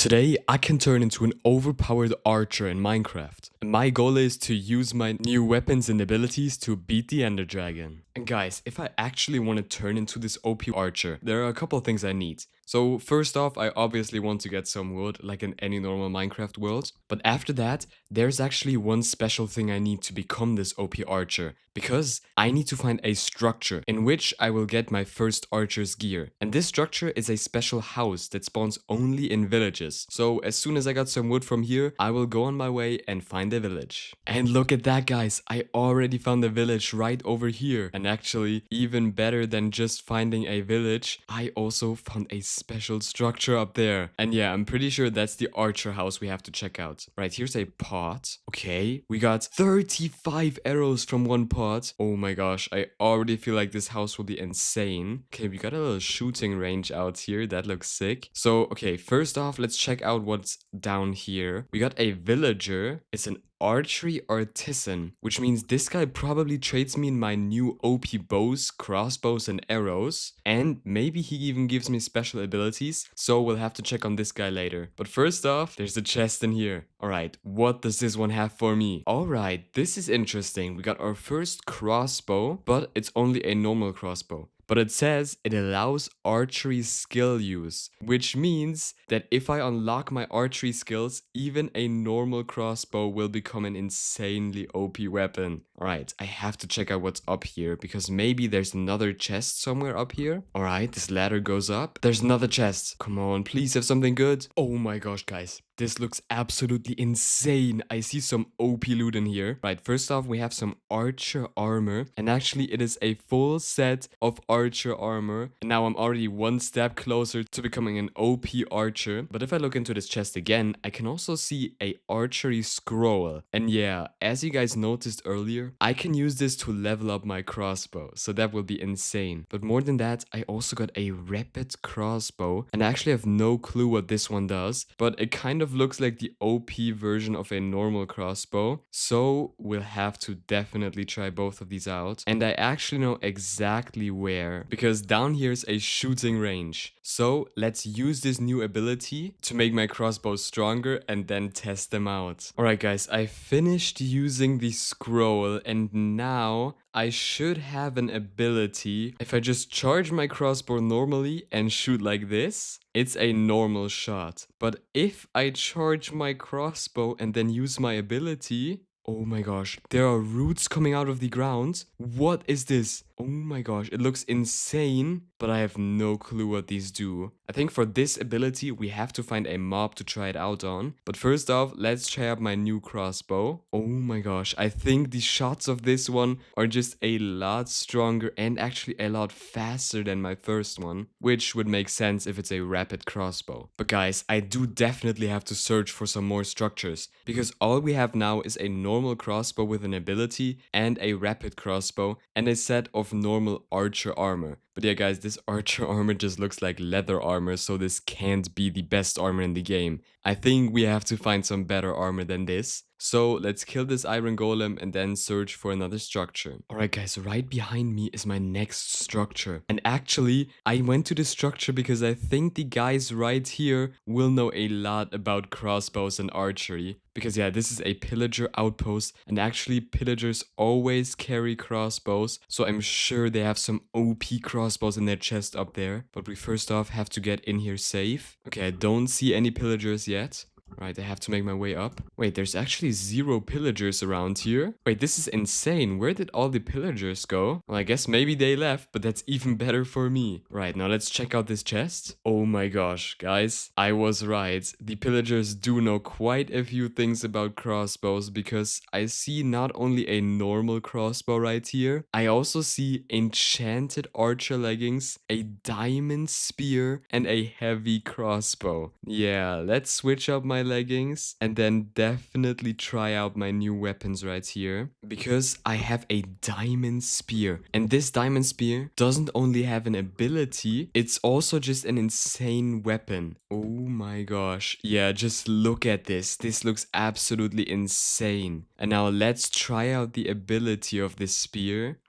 Today, I can turn into an overpowered archer in Minecraft. And my goal is to use my new weapons and abilities to beat the Enderdragon. And guys, if I actually want to turn into this OP archer, there are a couple of things I need. So first off, I obviously want to get some wood, like in any normal Minecraft world. But after that, there's actually one special thing I need to become this OP archer. Because I need to find a structure in which I will get my first archer's gear. And this structure is a special house that spawns only in villages. So as soon as I got some wood from here, I will go on my way and find a village. And look at that, guys. I already found a village right over here. And actually, even better than just finding a village, I also found a special structure up there. And yeah, I'm pretty sure that's the archer house we have to check out. Right, here's a pot. Okay, we got 35 arrows from one pot. Oh my gosh, I already feel like this house will be insane. Okay, we got a little shooting range out here. That looks sick. So, okay, first off, let's check out what's down here. We got a villager. It's an archery artisan, which means this guy probably trades me in my new OP bows, crossbows, and arrows. And maybe he even gives me special abilities. So we'll have to check on this guy later. But first off, there's a chest in here. Alright, what does this one have for me? Alright, this is interesting. We got our first crossbow, but it's only a normal crossbow. But it says it allows archery skill use, which means that if I unlock my archery skills, even a normal crossbow will become an insanely OP weapon. Alright, I have to check out what's up here, because maybe there's another chest somewhere up here. Alright, this ladder goes up. There's another chest. Come on, please have something good. Oh my gosh, guys. This looks absolutely insane. I see some OP loot in here. Right, first off, we have some archer armor. And actually, it is a full set of archer armor. And now I'm already one step closer to becoming an OP archer. But if I look into this chest again, I can also see a archery scroll. And yeah, as you guys noticed earlier, I can use this to level up my crossbow. So that will be insane. But more than that, I also got a rapid crossbow. And I actually have no clue what this one does. But it kind of looks like the OP version of a normal crossbow. So we'll have to definitely try both of these out. And I actually know exactly where, because down here is a shooting range. So let's use this new ability to make my crossbow stronger and then test them out. Alright guys, I finished using the scroll and now I should have an ability. If I just charge my crossbow normally and shoot like this, it's a normal shot. But if I charge my crossbow and then use my ability, oh my gosh, there are roots coming out of the ground. What is this? Oh my gosh, it looks insane, but I have no clue what these do. I think for this ability, we have to find a mob to try it out on. But first off, let's try out my new crossbow. Oh my gosh, I think the shots of this one are just a lot stronger and actually a lot faster than my first one, which would make sense if it's a rapid crossbow. But guys, I do definitely have to search for some more structures, because all we have now is a normal crossbow with an ability and a rapid crossbow and a set of normal archer armor. But yeah guys, this archer armor just looks like leather armor, so this can't be the best armor in the game. I think we have to find some better armor than this. So let's kill this iron golem and then search for another structure. Alright guys, right behind me is my next structure. And actually, I went to this structure because I think the guys right here will know a lot about crossbows and archery. Because yeah, this is a pillager outpost, and actually pillagers always carry crossbows, so I'm sure they have some OP crossbows in their chest up there. But we first off have to get in here safe. Okay, I don't see any pillagers yet. Right, I have to make my way up. Wait, there's actually 0 pillagers around here. Wait, this is insane. Where did all the pillagers go? Well, I guess maybe they left, but that's even better for me. Right, now let's check out this chest. Oh my gosh, guys, I was right. The pillagers do know quite a few things about crossbows, because I see not only a normal crossbow right here, I also see enchanted archer leggings, a diamond spear, and a heavy crossbow. Yeah, let's switch up my leggings and then definitely try out my new weapons right here, because I have a diamond spear, and this diamond spear doesn't only have an ability, it's also just an insane weapon. Oh my gosh, yeah, just look at this. This looks absolutely insane. And now let's try out the ability of this spear.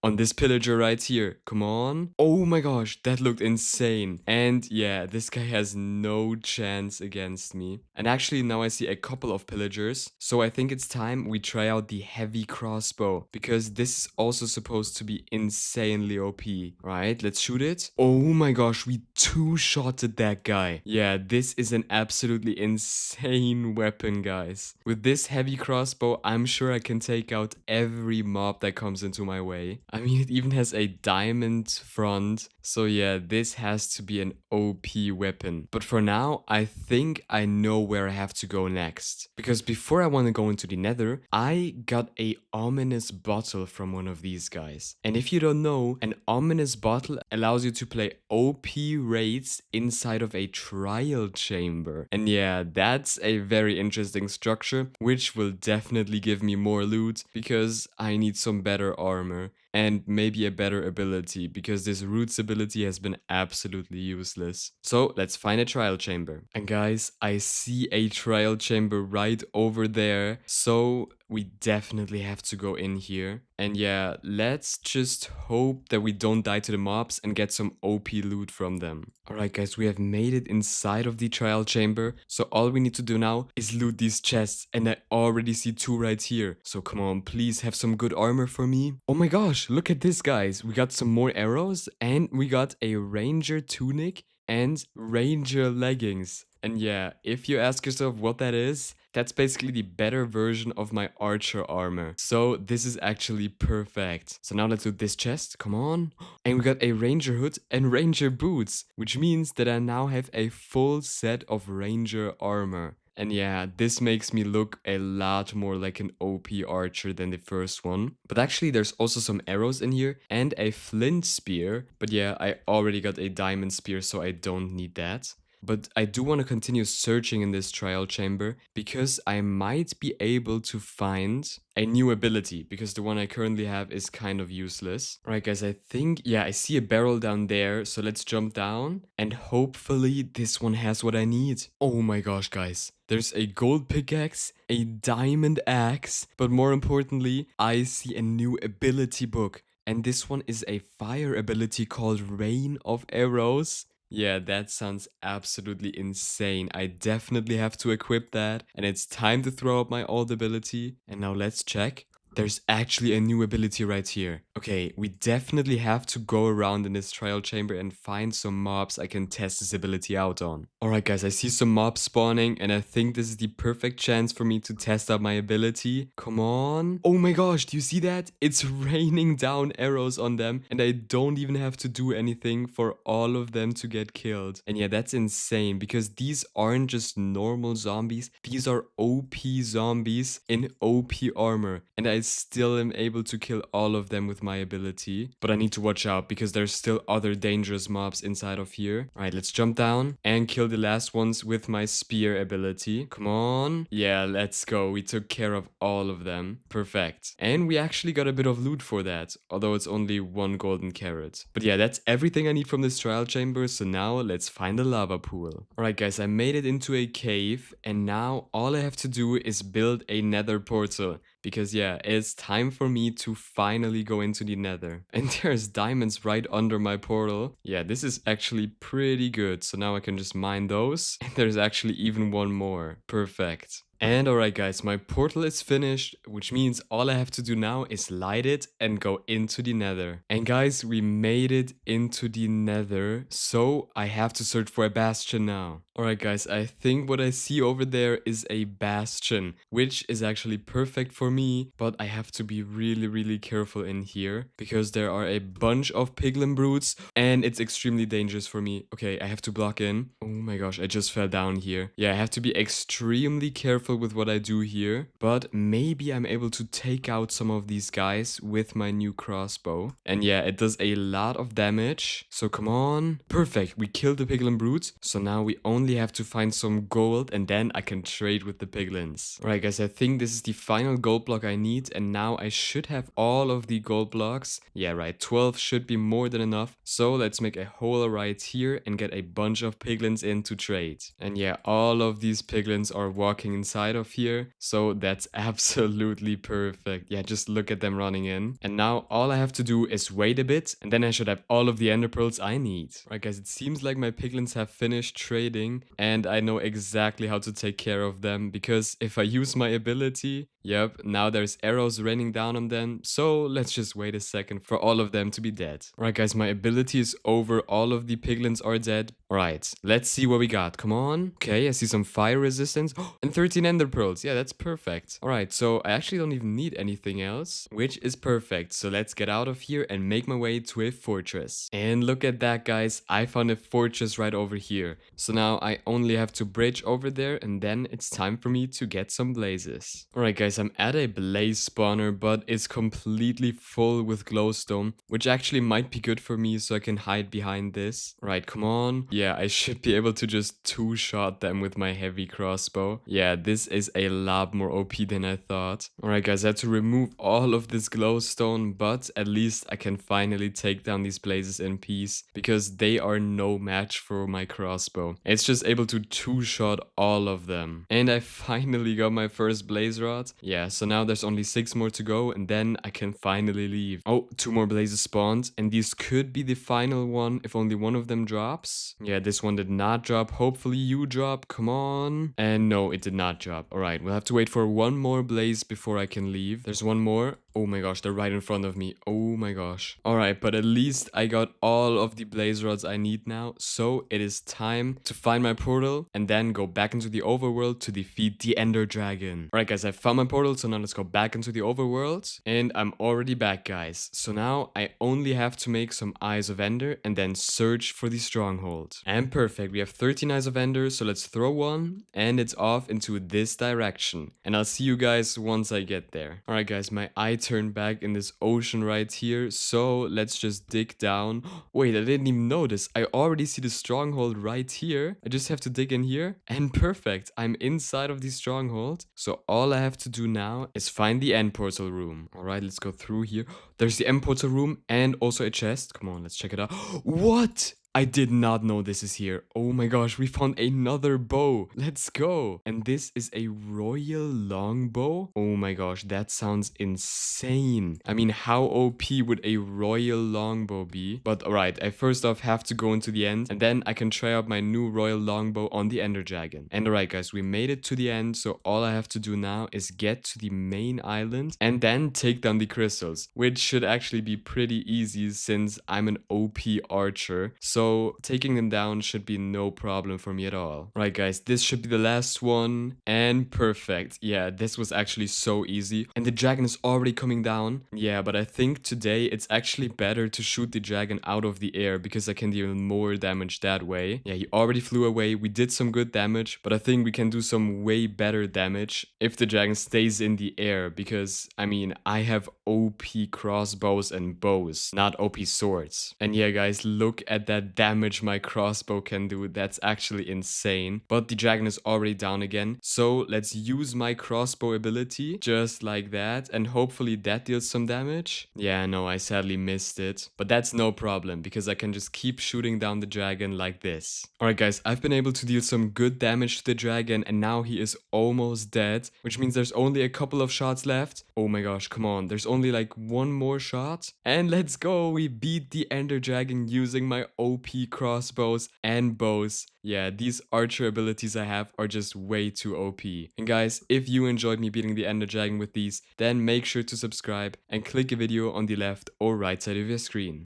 on this pillager right here. Come on. Oh my gosh, that looked insane. And yeah, this guy has no chance against me. And actually now I see a couple of pillagers. So I think it's time we try out the heavy crossbow, because this is also supposed to be insanely OP. Right, let's shoot it. Oh my gosh, we two-shotted that guy. Yeah, this is an absolutely insane weapon, guys. With this heavy crossbow, I'm sure I can take out every mob that comes into my way. I mean, it even has a diamond front. So yeah, this has to be an OP weapon. But for now, I think I know where I have to go next. Because before I want to go into the nether, I got a ominous bottle from one of these guys. And if you don't know, an ominous bottle allows you to play OP raids inside of a trial chamber. And yeah, that's a very interesting structure, which will definitely give me more loot because I need some better armor and maybe a better ability, because this roots ability has been absolutely useless. So let's find a trial chamber. And guys, I see a trial chamber right over there. So we definitely have to go in here. And yeah, let's just hope that we don't die to the mobs and get some OP loot from them. Alright guys, we have made it inside of the trial chamber. So all we need to do now is loot these chests. And I already see 2 right here. So come on, please have some good armor for me. Oh my gosh, look at this guys. We got some more arrows and we got a ranger tunic and ranger leggings. And yeah, if you ask yourself what that is, that's basically the better version of my archer armor. So this is actually perfect. So now let's do this chest. Come on. And we got a ranger hood and ranger boots, which means that I now have a full set of ranger armor. And yeah, this makes me look a lot more like an OP archer than the first one. But actually, there's also some arrows in here and a flint spear. But yeah, I already got a diamond spear, so I don't need that. But I do want to continue searching in this trial chamber because I might be able to find a new ability, because the one I currently have is kind of useless. Alright guys, I think, yeah, I see a barrel down there, so let's jump down and hopefully this one has what I need. Oh my gosh guys, there's a gold pickaxe, a diamond axe, but more importantly, I see a new ability book. And this one is a fire ability called Rain of Arrows. Yeah, that sounds absolutely insane. I definitely have to equip that. And it's time to throw up my old ability. And now let's check. There's actually a new ability right here. Okay, we definitely have to go around in this trial chamber and find some mobs I can test this ability out on. Alright guys, I see some mobs spawning and I think this is the perfect chance for me to test out my ability. Come on. Oh my gosh, do you see that? It's raining down arrows on them and I don't even have to do anything for all of them to get killed. And yeah, that's insane because these aren't just normal zombies. These are OP zombies in OP armor. And I still am able to kill all of them with my ability. But I need to watch out because there's still other dangerous mobs inside of here. Alright, let's jump down and kill the last ones with my spear ability. Come on. Yeah, let's go. We took care of all of them. Perfect. And we actually got a bit of loot for that, although it's only 1 golden carrot. But yeah, that's everything I need from this trial chamber. So now let's find a lava pool. Alright guys, I made it into a cave and now all I have to do is build a nether portal. Because yeah, it's time for me to finally go into the nether. And there's diamonds right under my portal. Yeah, this is actually pretty good. So now I can just mine those. And there's actually even one more. Perfect. And alright guys, my portal is finished, which means all I have to do now is light it and go into the nether. And guys, we made it into the nether, so I have to search for a bastion now. Alright guys, I think what I see over there is a bastion, which is actually perfect for me, but I have to be really careful in here, because there are a bunch of piglin broods, and it's extremely dangerous for me. Okay, I have to block in. Oh my gosh, I just fell down here. Yeah, I have to be extremely careful with what I do here, but maybe I'm able to take out some of these guys with my new crossbow. And yeah, it does a lot of damage, so come on. Perfect, we killed the piglin broods, so now we only have to find some gold and then I can trade with the piglins. Alright guys, I think this is the final gold block I need, and now I should have all of the gold blocks. Yeah, right, 12 should be more than enough, so let's make a hole right here and get a bunch of piglins in to trade. And yeah, all of these piglins are walking inside side of here. So that's absolutely perfect. Yeah, just look at them running in. And now all I have to do is wait a bit, and then I should have all of the ender pearls I need. Right, guys, it seems like my piglins have finished trading, and I know exactly how to take care of them, because if I use my ability, yep, now there's arrows raining down on them. So let's just wait a second for all of them to be dead. Alright, guys, my ability is over. All of the piglins are dead. Alright, let's see what we got. Come on. Okay, I see some fire resistance and 13 ender pearls. Yeah, that's perfect. Alright, so I actually don't even need anything else, which is perfect. So let's get out of here and make my way to a fortress. And look at that, guys. I found a fortress right over here. So now I only have to bridge over there, and then it's time for me to get some blazes. Alright, guys, I'm at a blaze spawner, but it's completely full with glowstone, which actually might be good for me, so I can hide behind this. Right, come on. Yeah, I should be able to just two-shot them with my heavy crossbow. Yeah, this is a lot more OP than I thought. Alright, guys, I had to remove all of this glowstone, but at least I can finally take down these blazes in peace, because they are no match for my crossbow. It's just able to two-shot all of them. And I finally got my first blaze rod. Yeah, so now there's only 6 more to go, and then I can finally leave. Oh, 2 more blazes spawned, and these could be the final one if only one of them drops. Yeah, this one did not drop. Hopefully you drop. Come on. And no, it did not drop. Alright, we'll have to wait for one more blaze before I can leave. There's one more. Oh my gosh, they're right in front of me. Oh my gosh. Alright, but at least I got all of the blaze rods I need now. So it is time to find my portal and then go back into the overworld to defeat the Enderdragon. Alright, guys, I found my portal, so now let's go back into the overworld. And I'm already back, guys. So now I only have to make some Eyes of Ender and then search for the stronghold. And perfect, we have 13 Eyes of Ender, so let's throw one, and it's off into this direction. And I'll see you guys once I get there. Alright, guys, my eye turned back in this ocean right here, so let's just dig down. Wait, I didn't even notice. I already see the stronghold right here. I just have to dig in here, and perfect, I'm inside of the stronghold. So all I have to do now is find the end portal room. Alright, let's go through here. There's the end portal room and also a chest. Come on, let's check it out. What? I did not know this is here. Oh my gosh, we found another bow. Let's go. And this is a royal longbow. Oh my gosh, that sounds insane. I mean, how OP would a royal longbow be? But alright, I first off have to go into the end, and then I can try out my new royal longbow on the Enderdragon. And alright, guys, we made it to the end, so all I have to do now is get to the main island and then take down the crystals, which should actually be pretty easy since I'm an OP archer. So taking them down should be no problem for me at all. Right, guys, this should be the last one, and perfect. Yeah, this was actually so easy, and the dragon is already coming down. Yeah, but I think today it's actually better to shoot the dragon out of the air, because I can do even more damage that way. Yeah, he already flew away. We did some good damage, but I think we can do some way better damage if the dragon stays in the air, because I mean, I have OP crossbows and bows, not OP swords. And yeah, guys, look at that damage my crossbow can do. That's actually insane. But the dragon is already down again, so let's use my crossbow ability just like that, and hopefully that deals some damage. Yeah, no, I sadly missed it, but that's no problem because I can just keep shooting down the dragon like this. Alright, guys, I've been able to deal some good damage to the dragon, and now he is almost dead, which means there's only a couple of shots left. Oh my gosh, come on, there's only like one more shot, and let's go. We beat the Enderdragon using my OP crossbows and bows. Yeah, these archer abilities I have are just way too OP. And guys, if you enjoyed me beating the Enderdragon with these, then make sure to subscribe and click a video on the left or right side of your screen.